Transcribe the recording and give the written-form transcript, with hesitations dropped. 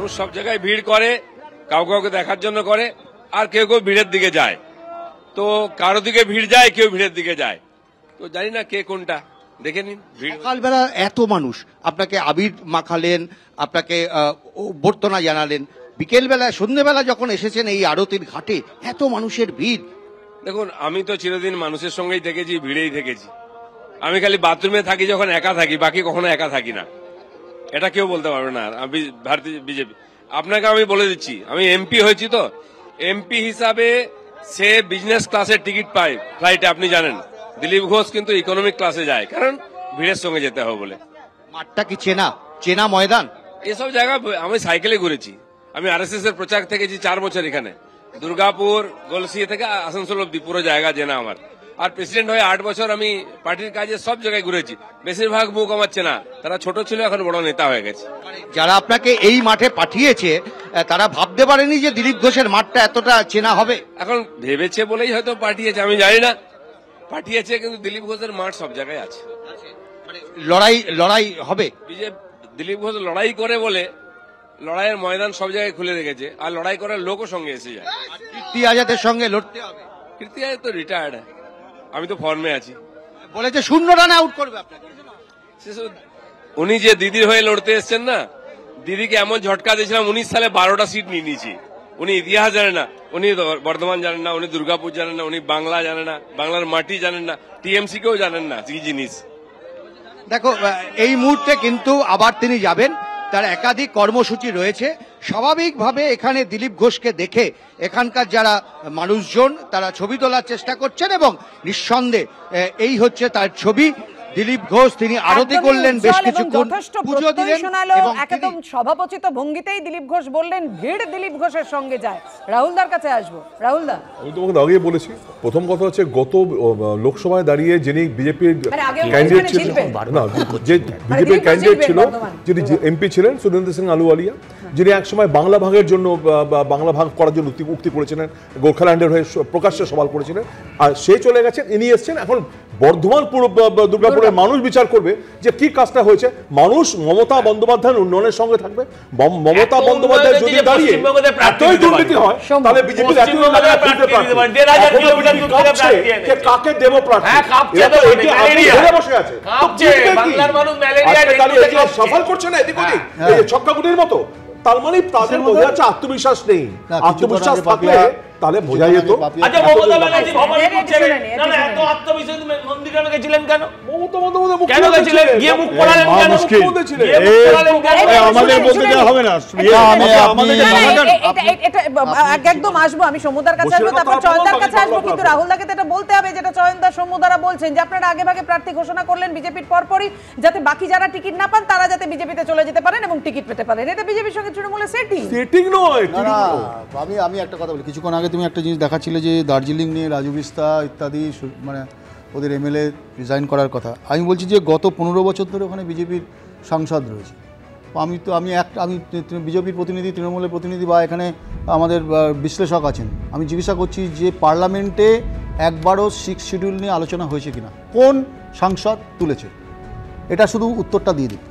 মানুষ সব জায়গায় ভিড় করে, কাউকে দেখার জন্য করে, আর কেউ ভিড়ের দিকে যায়। তো কারো দিকে ভিড় যায়, কেউ ভিড়ের দিকে যায়, তো জানি না কে কোনটা। দেখে নিন, সকালবেলা এত মানুষ আপনাকে আবির মাখালেন, আপনাকে অভ্যর্থনা জানালেন, বিকেলবেলা সন্ধ্যেবেলা যখন এসেছেন এই আরতির ঘাটে এত মানুষের ভিড়। দেখুন, আমি তো চিরদিন মানুষের সঙ্গেই থেকেছি, ভিড়েই থেকেছি। আমি খালি বাথরুমে থাকি যখন একা থাকি, বাকি কখনো একা থাকি না, এটা কেউ বলতে পারবে না। আমি ভারতীয় বিজেপি, আপনাকে আমি বলে দিচ্ছি, আমি এমপি হয়েছি, তো এমপি হিসাবে সে বিজনেস ক্লাসের টিকিট পায় ফ্লাইটে, আপনি জানেন। দিলীপ ঘোষ কিন্তু ইকোনমিক ক্লাসে যায়, কারণ ভিড়ের সঙ্গে যেতে হবে বলে। মাঠটা কি চেনা ময়দান? এসব জায়গা আমি সাইকেলে ঘুরেছি। আমি আরএসএস এর প্রচার থেকেছি 4 বছর এখানে, দুর্গাপুর, গলসিয়া থেকে আসানসোল অব্দি পুরো জায়গা চেনা আমার। আর প্রেসিডেন্ট হয়ে 8 বছর আমি পার্টির কাজে সব জায়গায় ঘুরেছি, বেশিরভাগ মুখ আমার চেনা। তারা ছোট ছিল, এখন বড় নেতা হয়ে গেছে। যারা আপনাকে এই মাঠে পাঠিয়েছে তারা ভাবতে পারেনি যে দিলীপ ঘোষের মাঠটা এতটা চেনা হবে। এখন ভেবেছে বলেই হয়তো পাঠিয়েছে, আমি জানি না পাঠিয়েছে, কিন্তু দিলীপ ঘোষের মাঠ সব জায়গায় আছে। লড়াই হবে। দিলীপ ঘোষ লড়াই করে বলে লড়াইয়ের ময়দান সব জায়গায় খুলে রেখেছে, আর লড়াই করার লোকও সঙ্গে এসে যায়। কীর্তি আজাদের সঙ্গে লড়তে হবে। কীর্তি আজাদ তো রিটায়ার্ড, আমি তো ফর্মে আছি। বলেছে 0 রানে আউট করবে আপনাকে। উনি যে দিদির হয়ে লড়তে এসছেন না, দিদিকে এমন ঝটকা দিয়েছিলাম, 19 সালে 12টা সিট নিয়ে নিয়েছি। উনি ইতিহাস জানেন না, উনি বর্ধমান জানেন না, উনি দুর্গাপুর জানেন না, উনি বাংলা জানেন না, বাংলার মাটি জানেন না, টিএমসি কেও জানেন না কি জিনিস। দেখো, এই মুহূর্তে কিন্তু আবার তিনি যাবেন, তার একাধিক কর্মসূচি রয়েছে। স্বাভাবিকভাবে এখানে দিলীপ ঘোষকে দেখে এখানকার যারা মানুষজন তারা ছবি তোলার চেষ্টা করছেন, এবং নিঃসন্দেহে এই হচ্ছে তার ছবি। দিলীপ ঘোষ তিনি আরতি করলেন, বেশ কিছুক্ষণ পুজো দিলেন, এবং একদম সভাপতিত ভঙ্গিতেই দিলীপ ঘোষ বললেন ভিড় দিলীপ ঘোষের সঙ্গে যায়। রাহুলদার কাছে আসবো। রাহুলদা, আমি তোমাকে আগে বলেছি, প্রথম কথা হচ্ছে গত লোকসভায় দাঁড়িয়ে যিনি বিজেপির ক্যান্ডিডেট ছিলেন, না যে বিজেপির ক্যান্ডিডেট ছিল, যিনি এমপি ছিলেন সুরেন্দ্র সিং আলুওয়ালিয়া, যিনি একসময় বাংলা ভাগের জন্য বাংলা ভাগ করার জন্য উক্তি করেছিলেন, গোর্খাল্যান্ডের হয়ে প্রকাশ্যে সওয়াল করেছিলেন, আর সে চলে গেছেন, ইনি এসছেন। এখন বর্ধমান দুর্গাপুরের মানুষ বিচার করবে যে কি কাজটা হয়েছে। মানুষ মমতা বন্দ্যোপাধ্যায়ের উন্নয়নের সঙ্গে থাকবে। মমতা বন্দ্যোপাধ্যায় যদি দাঁড়িয়ে এতই দুর্নীতি হয়, তাহলে বিজেপি কাকে দেব প্রার্থী বসে আছে, সফল করছে না এদিক ওদিক ছক্কাগুটির মতো। তার মানে তাদের বোঝা যাচ্ছে আত্মবিশ্বাস নেই। আত্মবিশ্বাস থাকলে তাহলে বোঝা যেত। আচ্ছা, মমতা ব্যানার্জি ভবন করছিলেন না, না এত আত্মবিশ্বাস মন্দিরে গেছিলেন কেন? মমতা বন্দ্যোপাধ্যায় কেন গেছিলেন? গিয়ে মুখ পড়ালেন কেন? আমাদের বলতে দেওয়া হবে না। এটা একদম আসবো, আমি সমুদার কাছে আসবো, তারপর চয়নদার কাছে আসবো, কিন্তু রাহুলদাকে তো এটা বলতে হবে যেটা চয়নদা সমুদারা বলছেন যে আপনারা আগে ভাগে প্রার্থী ঘোষণা করলেন বিজেপির পরপরই, যাতে বাকি যারা টিকিট না পান তারা যাতে বিজেপিতে চলে যেতে পারেন এবং টিকিট পেতে পারেন। এটা বিজেপির সঙ্গে তৃণমূলের সেটিং নয়। আমি একটা কথা বলি, কিছুক্ষণ আগে তুমি একটা জিনিস দেখাচ্ছিলে যে দার্জিলিং নিয়ে রাজু বিস্তা ইত্যাদি, মানে ওদের এমএলএ রিজাইন করার কথা। আমি বলছি যে গত 15 বছর ধরে ওখানে বিজেপির সাংসদ রয়েছে। আমি বিজেপির প্রতিনিধি, তৃণমূলের প্রতিনিধি বা এখানে আমাদের বিশ্লেষক আছেন, আমি জিজ্ঞাসা করছি যে পার্লামেন্টে একবারও 6 শিডিউল নিয়ে আলোচনা হয়েছে কিনা, কোন সাংসদ তুলেছে, এটা শুধু উত্তরটা দিয়ে দিই।